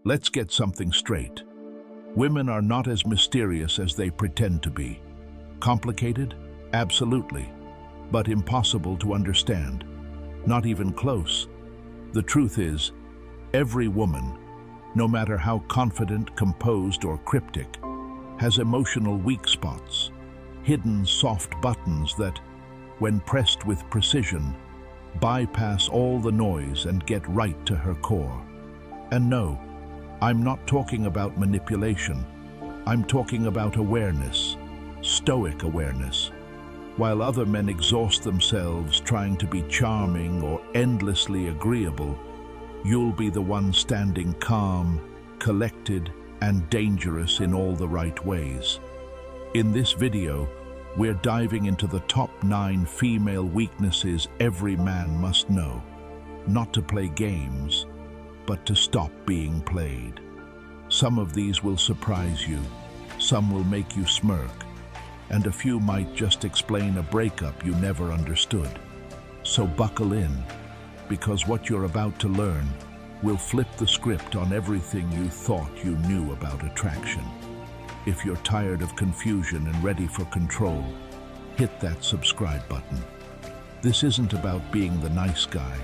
Let's get something straight. Women are not as mysterious as they pretend to be. Complicated? Absolutely. But impossible to understand. Not even close. The truth is, every woman, no matter how confident, composed, or cryptic, has emotional weak spots, hidden soft buttons that, when pressed with precision, bypass all the noise and get right to her core. And no, I'm not talking about manipulation. I'm talking about awareness, stoic awareness. While other men exhaust themselves trying to be charming or endlessly agreeable, you'll be the one standing calm, collected, and dangerous in all the right ways. In this video, we're diving into the top 9 female weaknesses every man must know. Not to play games, but to stop being played. Some of these will surprise you, some will make you smirk, and a few might just explain a breakup you never understood. So buckle in, because what you're about to learn will flip the script on everything you thought you knew about attraction. If you're tired of confusion and ready for control, hit that subscribe button. This isn't about being the nice guy.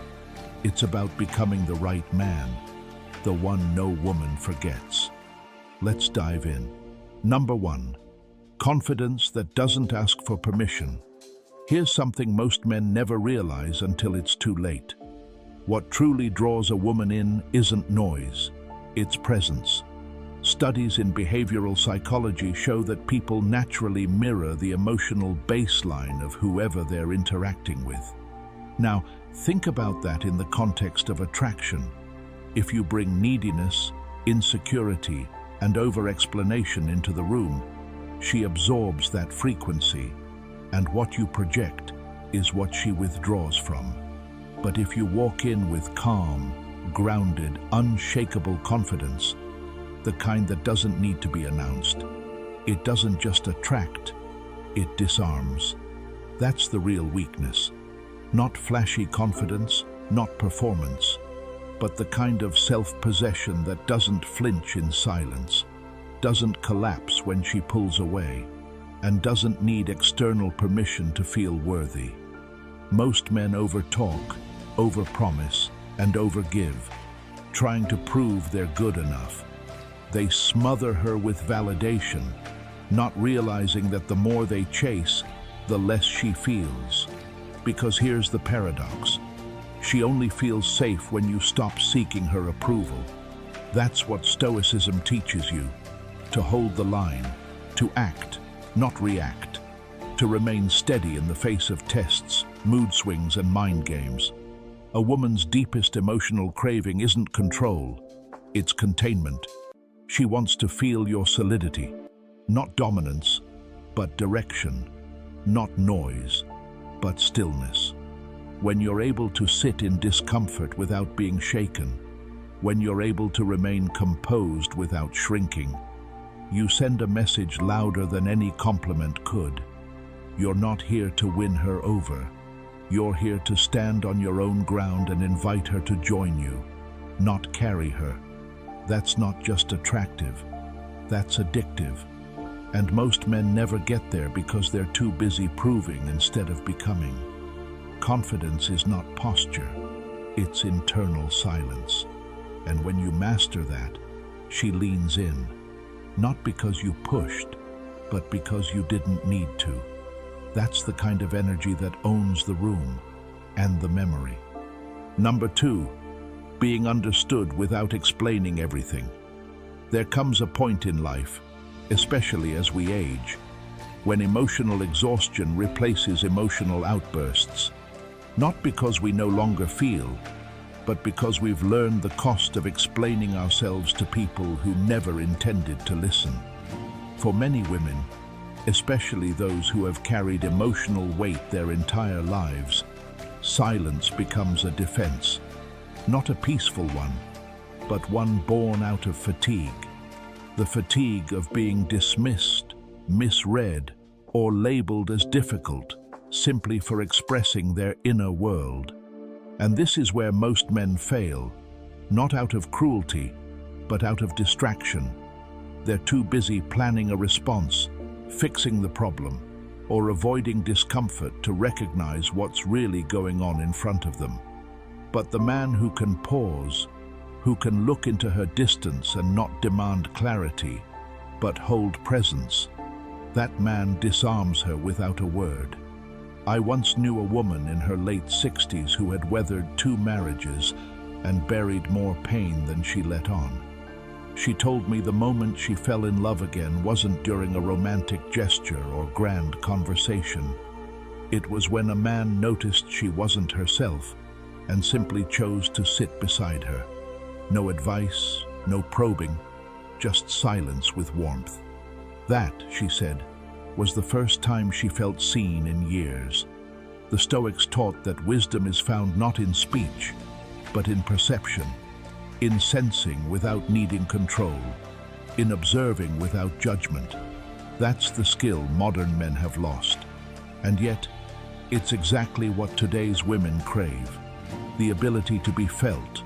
It's about becoming the right man, the one no woman forgets. Let's dive in. Number 1. Confidence that doesn't ask for permission. Here's something most men never realize until it's too late. What truly draws a woman in isn't noise, it's presence. Studies in behavioral psychology show that people naturally mirror the emotional baseline of whoever they're interacting with. Now, think about that in the context of attraction. If you bring neediness, insecurity, and over-explanation into the room, she absorbs that frequency, and what you project is what she withdraws from. But if you walk in with calm, grounded, unshakable confidence, the kind that doesn't need to be announced, it doesn't just attract, it disarms. That's the real weakness. Not flashy confidence, not performance, but the kind of self-possession that doesn't flinch in silence, doesn't collapse when she pulls away, and doesn't need external permission to feel worthy. Most men overtalk, overpromise, and overgive, trying to prove they're good enough. They smother her with validation, not realizing that the more they chase, the less she feels. Because here's the paradox. She only feels safe when you stop seeking her approval. That's what Stoicism teaches you. To hold the line, to act, not react, to remain steady in the face of tests, mood swings, and mind games. A woman's deepest emotional craving isn't control, it's containment. She wants to feel your solidity, not dominance, but direction, not noise, but stillness. When you're able to sit in discomfort without being shaken, when you're able to remain composed without shrinking, you send a message louder than any compliment could. You're not here to win her over. You're here to stand on your own ground and invite her to join you, not carry her. That's not just attractive, that's addictive. And most men never get there because they're too busy proving instead of becoming. Confidence is not posture, it's internal silence. And when you master that, she leans in, not because you pushed, but because you didn't need to. That's the kind of energy that owns the room and the memory. Number 2, being understood without explaining everything. There comes a point in life, especially as we age, when emotional exhaustion replaces emotional outbursts. Not because we no longer feel, but because we've learned the cost of explaining ourselves to people who never intended to listen. For many women, especially those who have carried emotional weight their entire lives, silence becomes a defense. Not a peaceful one, but one born out of fatigue. The fatigue of being dismissed, misread, or labeled as difficult, simply for expressing their inner world. And this is where most men fail, not out of cruelty, but out of distraction. They're too busy planning a response, fixing the problem, or avoiding discomfort to recognize what's really going on in front of them. But the man who can pause, who can look into her distance and not demand clarity, but hold presence, that man disarms her without a word. I once knew a woman in her late 60s who had weathered 2 marriages and buried more pain than she let on. She told me the moment she fell in love again wasn't during a romantic gesture or grand conversation. It was when a man noticed she wasn't herself and simply chose to sit beside her. No advice, no probing, just silence with warmth. That, she said, was the first time she felt seen in years. The Stoics taught that wisdom is found not in speech, but in perception, in sensing without needing control, in observing without judgment. That's the skill modern men have lost. And yet, it's exactly what today's women crave. The ability to be felt,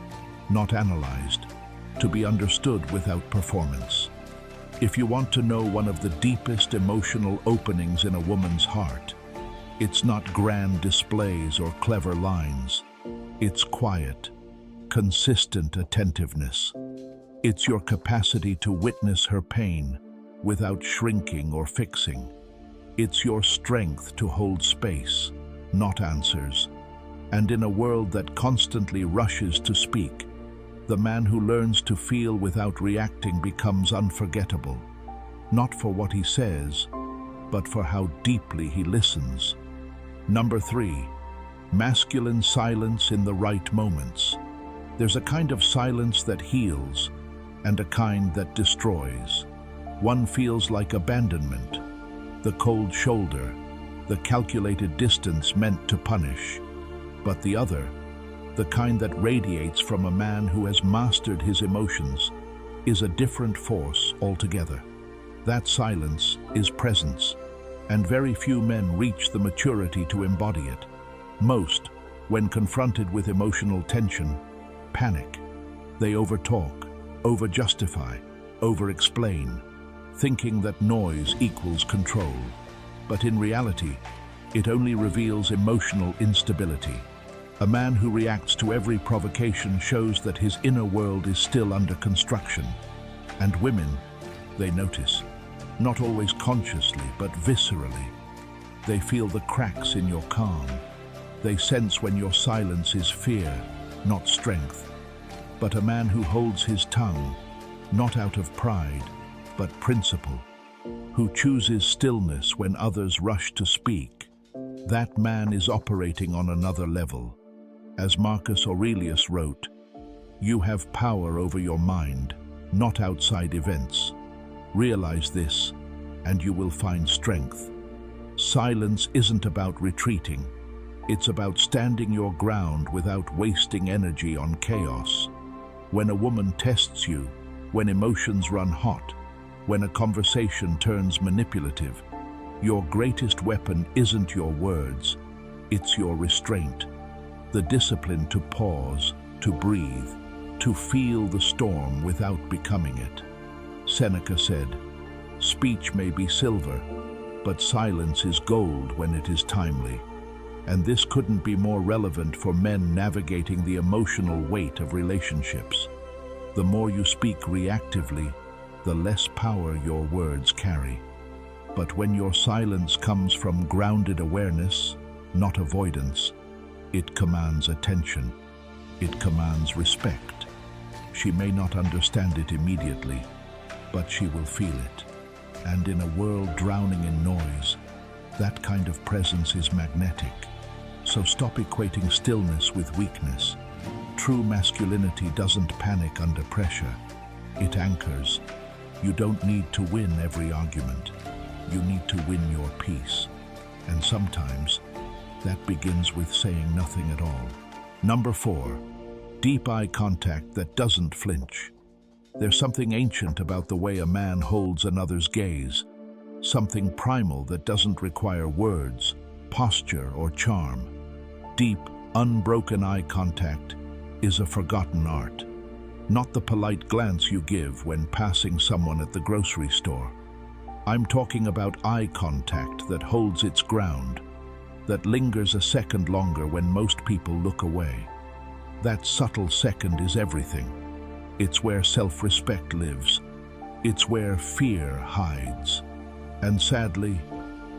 not analyzed, to be understood without performance. If you want to know one of the deepest emotional openings in a woman's heart, it's not grand displays or clever lines. It's quiet, consistent attentiveness. It's your capacity to witness her pain without shrinking or fixing. It's your strength to hold space, not answers. And in a world that constantly rushes to speak, the man who learns to feel without reacting becomes unforgettable, not for what he says, but for how deeply he listens. Number 3, masculine silence in the right moments. There's a kind of silence that heals and a kind that destroys. One feels like abandonment, the cold shoulder, the calculated distance meant to punish. But the other, the kind that radiates from a man who has mastered his emotions, is a different force altogether. That silence is presence, and very few men reach the maturity to embody it. Most, when confronted with emotional tension, panic. They overtalk, overjustify, overexplain, thinking that noise equals control. But in reality, it only reveals emotional instability. A man who reacts to every provocation shows that his inner world is still under construction. And women, they notice, not always consciously, but viscerally. They feel the cracks in your calm. They sense when your silence is fear, not strength. But a man who holds his tongue, not out of pride, but principle, who chooses stillness when others rush to speak, that man is operating on another level. As Marcus Aurelius wrote, "You have power over your mind, not outside events. Realize this, and you will find strength." Silence isn't about retreating. It's about standing your ground without wasting energy on chaos. When a woman tests you, when emotions run hot, when a conversation turns manipulative, your greatest weapon isn't your words, it's your restraint. The discipline to pause, to breathe, to feel the storm without becoming it. Seneca said, "Speech may be silver, but silence is gold when it is timely." And this couldn't be more relevant for men navigating the emotional weight of relationships. The more you speak reactively, the less power your words carry. But when your silence comes from grounded awareness, not avoidance, it commands attention. It commands respect. She may not understand it immediately, but she will feel it. And in a world drowning in noise, that kind of presence is magnetic. So stop equating stillness with weakness. True masculinity doesn't panic under pressure. It anchors. You don't need to win every argument. You need to win your peace. And sometimes, that begins with saying nothing at all. Number 4, deep eye contact that doesn't flinch. There's something ancient about the way a man holds another's gaze, something primal that doesn't require words, posture, or charm. Deep, unbroken eye contact is a forgotten art. not the polite glance you give when passing someone at the grocery store. I'm talking about eye contact that holds its ground, that lingers a second longer when most people look away. That subtle second is everything. It's where self-respect lives. It's where fear hides. And sadly,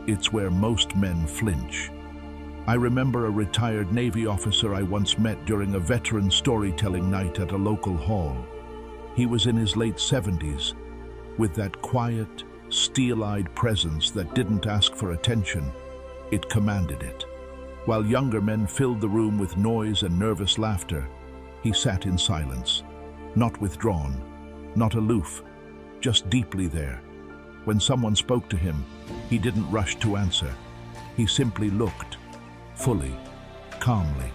it's where most men flinch. I remember a retired Navy officer I once met during a veteran storytelling night at a local hall. He was in his late 70s, with that quiet, steel-eyed presence that didn't ask for attention, it commanded it. While younger men filled the room with noise and nervous laughter, he sat in silence, not withdrawn, not aloof, just deeply there. When someone spoke to him, he didn't rush to answer. He simply looked, fully, calmly.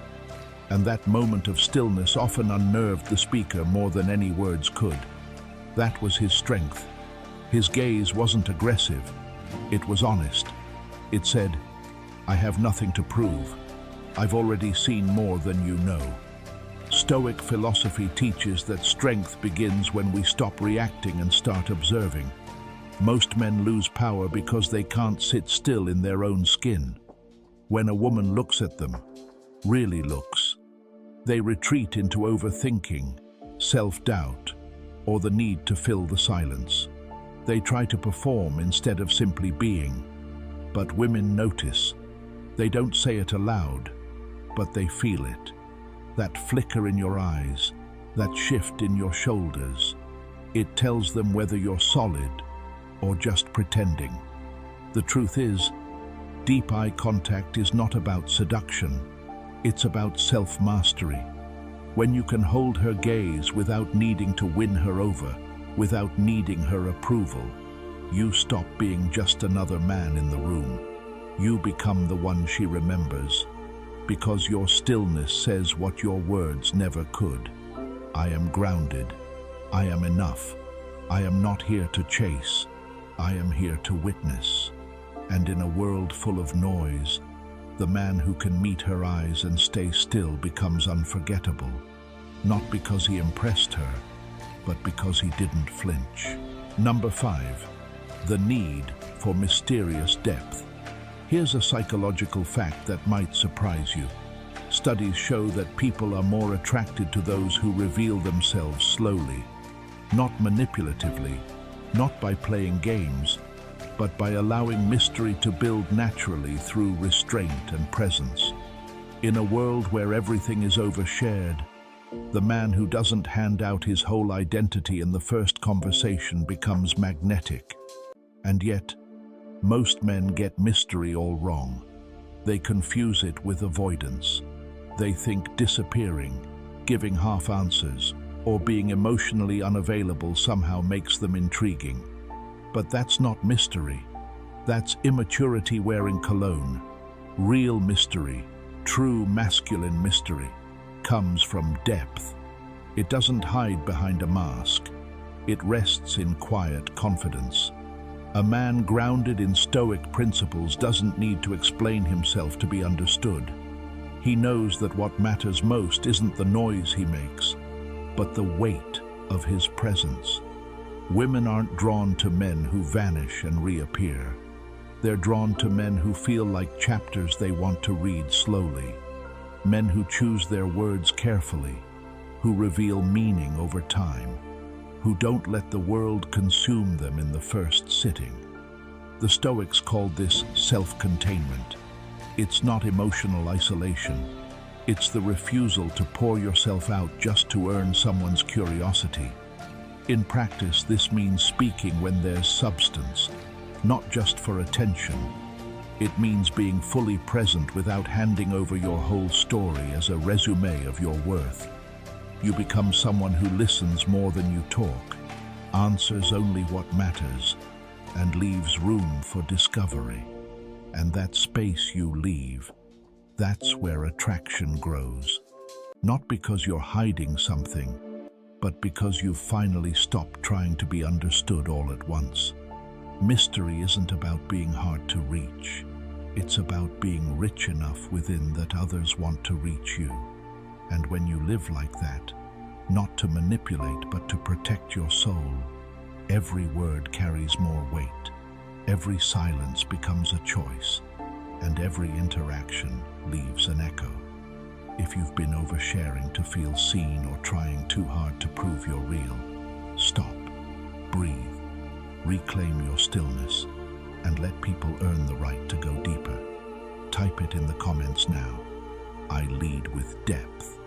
And that moment of stillness often unnerved the speaker more than any words could. That was his strength. His gaze wasn't aggressive. It was honest. It said, "I have nothing to prove. I've already seen more than you know." Stoic philosophy teaches that strength begins when we stop reacting and start observing. Most men lose power because they can't sit still in their own skin. When a woman looks at them, really looks, they retreat into overthinking, self-doubt, or the need to fill the silence. They try to perform instead of simply being. But women notice. They don't say it aloud, but they feel it. That flicker in your eyes, that shift in your shoulders. It tells them whether you're solid or just pretending. The truth is, deep eye contact is not about seduction. It's about self-mastery. When you can hold her gaze without needing to win her over, without needing her approval, you stop being just another man in the room. You become the one she remembers, because your stillness says what your words never could. I am grounded. I am enough. I am not here to chase. I am here to witness. And in a world full of noise, the man who can meet her eyes and stay still becomes unforgettable, not because he impressed her, but because he didn't flinch. Number 5, the need for mysterious depth. Here's a psychological fact that might surprise you. Studies show that people are more attracted to those who reveal themselves slowly, not manipulatively, not by playing games, but by allowing mystery to build naturally through restraint and presence. In a world where everything is overshared, the man who doesn't hand out his whole identity in the first conversation becomes magnetic. And yet, most men get mystery all wrong. They confuse it with avoidance. They think disappearing, giving half answers, or being emotionally unavailable somehow makes them intriguing. But that's not mystery. That's immaturity wearing cologne. Real mystery, true masculine mystery, comes from depth. It doesn't hide behind a mask. It rests in quiet confidence. A man grounded in Stoic principles doesn't need to explain himself to be understood. He knows that what matters most isn't the noise he makes, but the weight of his presence. Women aren't drawn to men who vanish and reappear. They're drawn to men who feel like chapters they want to read slowly. Men who choose their words carefully, who reveal meaning over time, who don't let the world consume them in the first sitting. The Stoics called this self-containment. It's not emotional isolation. It's the refusal to pour yourself out just to earn someone's curiosity. In practice, this means speaking when there's substance, not just for attention. It means being fully present without handing over your whole story as a resume of your worth. You become someone who listens more than you talk, answers only what matters, and leaves room for discovery. And that space you leave, that's where attraction grows. Not because you're hiding something, but because you've finally stopped trying to be understood all at once. Mystery isn't about being hard to reach. It's about being rich enough within that others want to reach you. And when you live like that, not to manipulate, but to protect your soul. Every word carries more weight. Every silence becomes a choice, and every interaction leaves an echo. If you've been oversharing to feel seen or trying too hard to prove you're real, stop, breathe, reclaim your stillness, and let people earn the right to go deeper. Type it in the comments now. I lead with depth,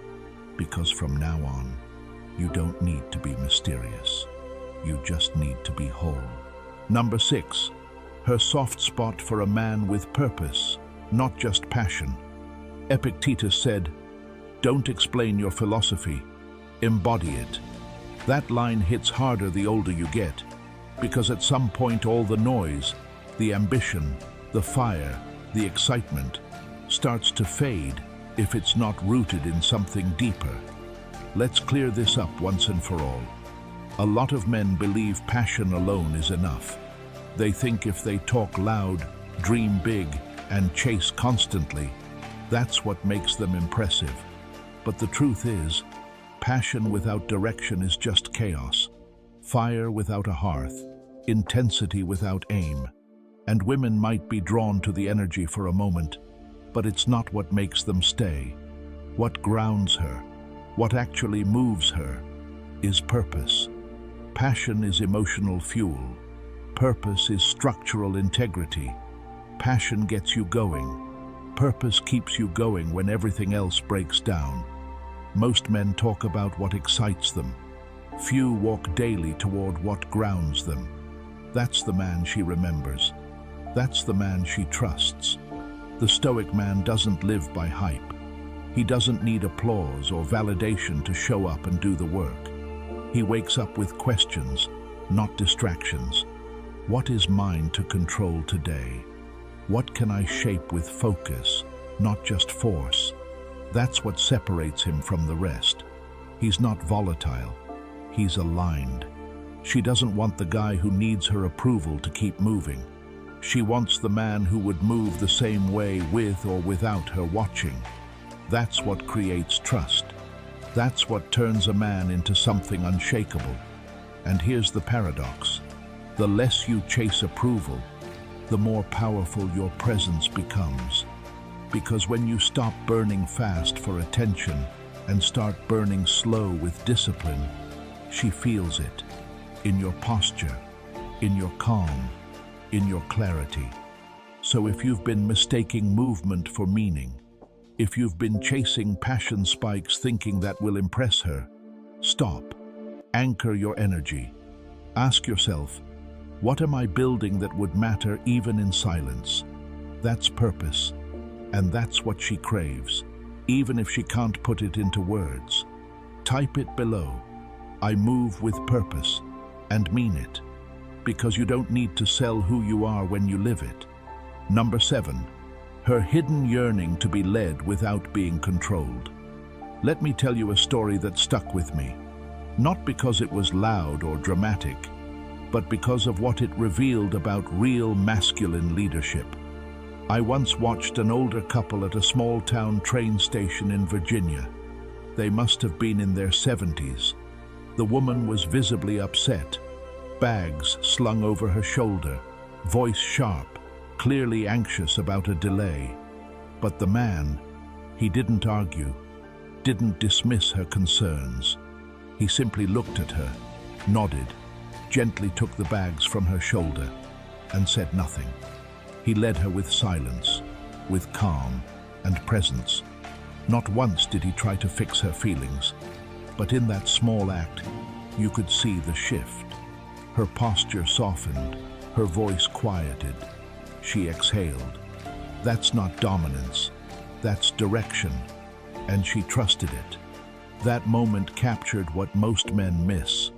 because from now on, you don't need to be mysterious. You just need to be whole. Number 6, her soft spot for a man with purpose, not just passion. Epictetus said, "Don't explain your philosophy, embody it." That line hits harder the older you get, because at some point all the noise, the ambition, the fire, the excitement starts to fade if it's not rooted in something deeper. Let's clear this up once and for all. A lot of men believe passion alone is enough. They think if they talk loud, dream big, and chase constantly, that's what makes them impressive. But the truth is, passion without direction is just chaos. Fire without a hearth, intensity without aim. And women might be drawn to the energy for a moment, but it's not what makes them stay. What grounds her, what actually moves her, is purpose. Passion is emotional fuel. Purpose is structural integrity. Passion gets you going. Purpose keeps you going when everything else breaks down. Most men talk about what excites them. Few walk daily toward what grounds them. That's the man she remembers. That's the man she trusts. The Stoic man doesn't live by hype. He doesn't need applause or validation to show up and do the work. He wakes up with questions, not distractions. What is mine to control today? What can I shape with focus, not just force? That's what separates him from the rest. He's not volatile. He's aligned. She doesn't want the guy who needs her approval to keep moving. She wants the man who would move the same way with or without her watching. That's what creates trust. That's what turns a man into something unshakable. And here's the paradox. The less you chase approval, the more powerful your presence becomes. Because when you stop burning fast for attention and start burning slow with discipline, she feels it. In your posture, in your calm, in your clarity. So if you've been mistaking movement for meaning, if you've been chasing passion spikes thinking that will impress her, stop. Anchor your energy. Ask yourself, what am I building that would matter even in silence? That's purpose, and that's what she craves, even if she can't put it into words. Type it below. I move with purpose, and mean it, because you don't need to sell who you are when you live it. Number 7, her hidden yearning to be led without being controlled. Let me tell you a story that stuck with me, not because it was loud or dramatic, but because of what it revealed about real masculine leadership. I once watched an older couple at a small-town train station in Virginia. They must have been in their 70s. The woman was visibly upset, bags slung over her shoulder, voice sharp, clearly anxious about a delay. But the man, he didn't argue, didn't dismiss her concerns. He simply looked at her, nodded, gently took the bags from her shoulder, and said nothing. He led her with silence, with calm and presence. Not once did he try to fix her feelings, but in that small act, you could see the shift. Her posture softened, her voice quieted. She exhaled. That's not dominance, that's direction, and she trusted it. That moment captured what most men miss.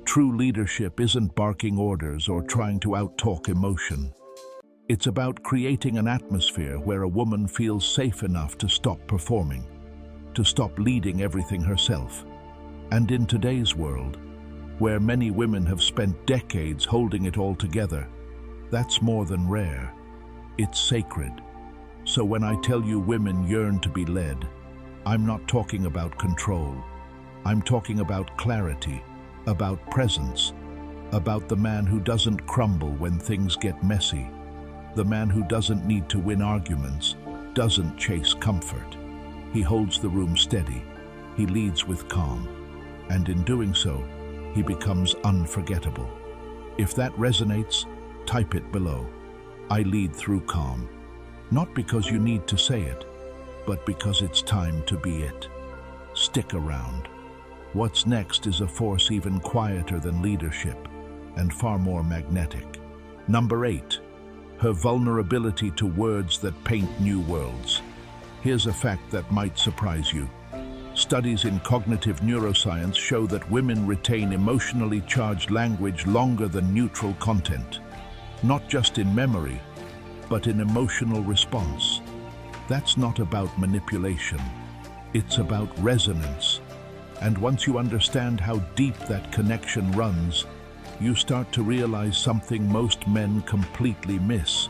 True leadership isn't barking orders or trying to out-talk emotion. It's about creating an atmosphere where a woman feels safe enough to stop performing, to stop leading everything herself. And in today's world, where many women have spent decades holding it all together, that's more than rare. It's sacred. So when I tell you women yearn to be led, I'm not talking about control. I'm talking about clarity, about presence, about the man who doesn't crumble when things get messy, the man who doesn't need to win arguments, doesn't chase comfort. He holds the room steady, he leads with calm, and in doing so, he becomes unforgettable. If that resonates, type it below. I lead through calm. Not because you need to say it, but because it's time to be it. Stick around. What's next is a force even quieter than leadership and far more magnetic. Number 8, her vulnerability to words that paint new worlds. Here's a fact that might surprise you. Studies in cognitive neuroscience show that women retain emotionally charged language longer than neutral content, not just in memory, but in emotional response. That's not about manipulation. It's about resonance. And once you understand how deep that connection runs, you start to realize something most men completely miss.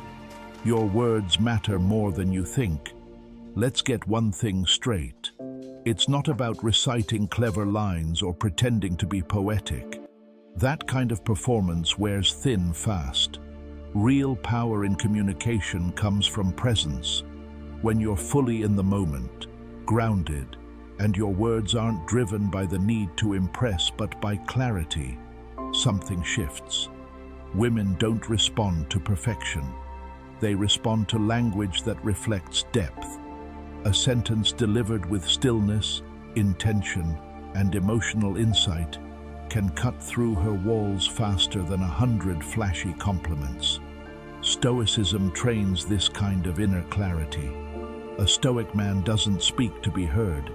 Your words matter more than you think. Let's get one thing straight. It's not about reciting clever lines or pretending to be poetic. That kind of performance wears thin fast. Real power in communication comes from presence. When you're fully in the moment, grounded, and your words aren't driven by the need to impress but by clarity, something shifts. Women don't respond to perfection. They respond to language that reflects depth. A sentence delivered with stillness, intention, and emotional insight can cut through her walls faster than 100 flashy compliments. Stoicism trains this kind of inner clarity. A Stoic man doesn't speak to be heard.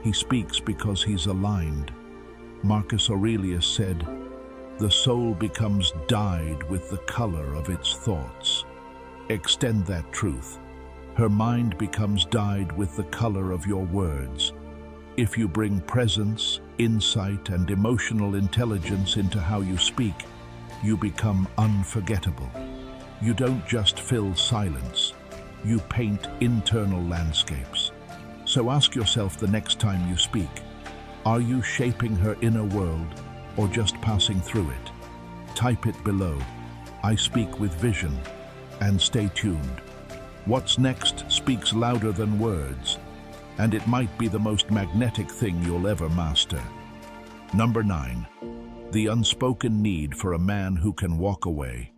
He speaks because he's aligned. Marcus Aurelius said, "The soul becomes dyed with the color of its thoughts." Extend that truth. Her mind becomes dyed with the color of your words. If you bring presence, insight, and emotional intelligence into how you speak, you become unforgettable. You don't just fill silence. You paint internal landscapes. So ask yourself the next time you speak, are you shaping her inner world or just passing through it? Type it below. I speak with vision. And stay tuned. What's next speaks louder than words, and it might be the most magnetic thing you'll ever master. Number 9, the unspoken need for a man who can walk away.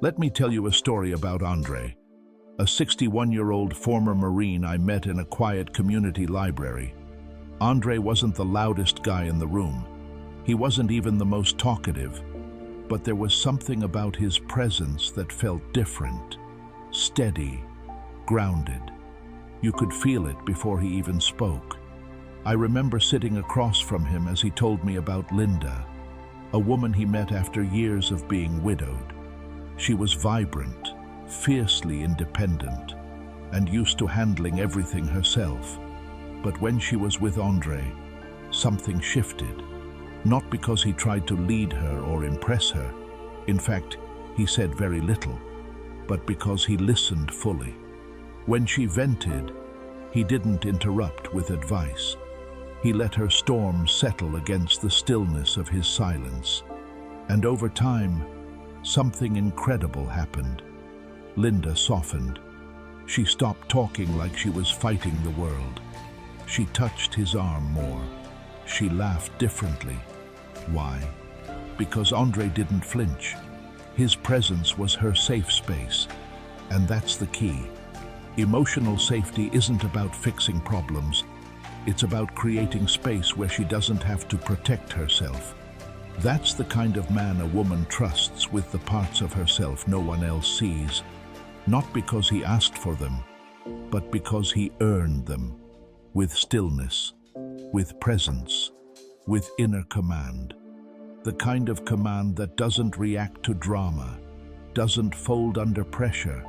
Let me tell you a story about Andre, a 61-year-old former Marine I met in a quiet community library. Andre wasn't the loudest guy in the room. He wasn't even the most talkative, but there was something about his presence that felt different, steady, grounded. You could feel it before he even spoke. I remember sitting across from him as he told me about Linda, a woman he met after years of being widowed. She was vibrant, fiercely independent, and used to handling everything herself. But when she was with Andre, something shifted. Not because he tried to lead her or impress her. In fact, he said very little, but because he listened fully. When she vented, he didn't interrupt with advice. He let her storm settle against the stillness of his silence. And over time, something incredible happened. Linda softened. She stopped talking like she was fighting the world. She touched his arm more. She laughed differently. Why? Because Andre didn't flinch. His presence was her safe space. And that's the key. Emotional safety isn't about fixing problems. It's about creating space where she doesn't have to protect herself. That's the kind of man a woman trusts with the parts of herself no one else sees. Not because he asked for them, but because he earned them. With stillness, with presence, with inner command. The kind of command that doesn't react to drama, doesn't fold under pressure,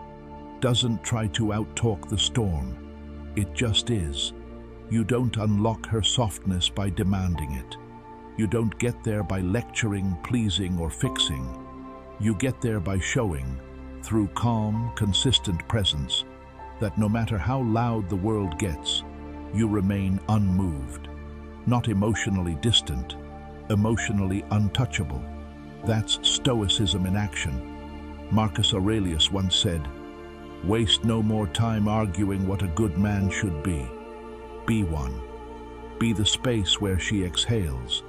doesn't try to outtalk the storm. It just is. You don't unlock her softness by demanding it. You don't get there by lecturing, pleasing, or fixing. You get there by showing, through calm, consistent presence, that no matter how loud the world gets, you remain unmoved. Not emotionally distant, emotionally untouchable. That's Stoicism in action. Marcus Aurelius once said, "Waste no more time arguing what a good man should be. Be one. Be the space where she exhales.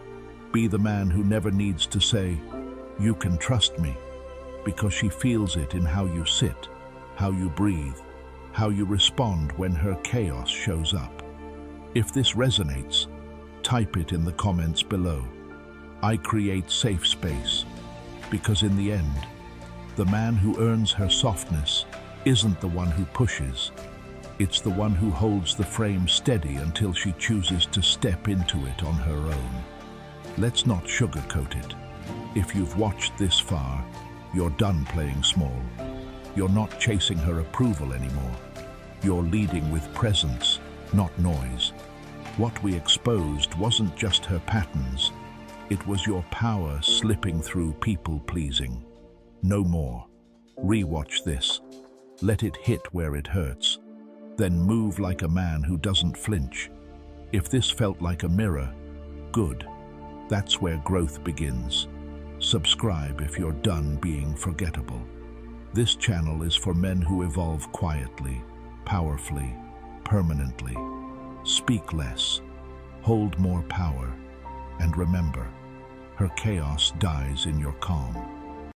Be the man who never needs to say, 'You can trust me,' because she feels it in how you sit, how you breathe, how you respond when her chaos shows up." If this resonates, type it in the comments below. I create safe space, because in the end, the man who earns her softness isn't the one who pushes. It's the one who holds the frame steady until she chooses to step into it on her own. Let's not sugarcoat it. If you've watched this far, you're done playing small. You're not chasing her approval anymore. You're leading with presence, not noise. What we exposed wasn't just her patterns. It was your power slipping through people-pleasing. No more. Rewatch this. Let it hit where it hurts. Then move like a man who doesn't flinch. If this felt like a mirror, good. That's where growth begins. Subscribe if you're done being forgettable. This channel is for men who evolve quietly, powerfully, permanently. Speak less, hold more power, and remember, her chaos dies in your calm.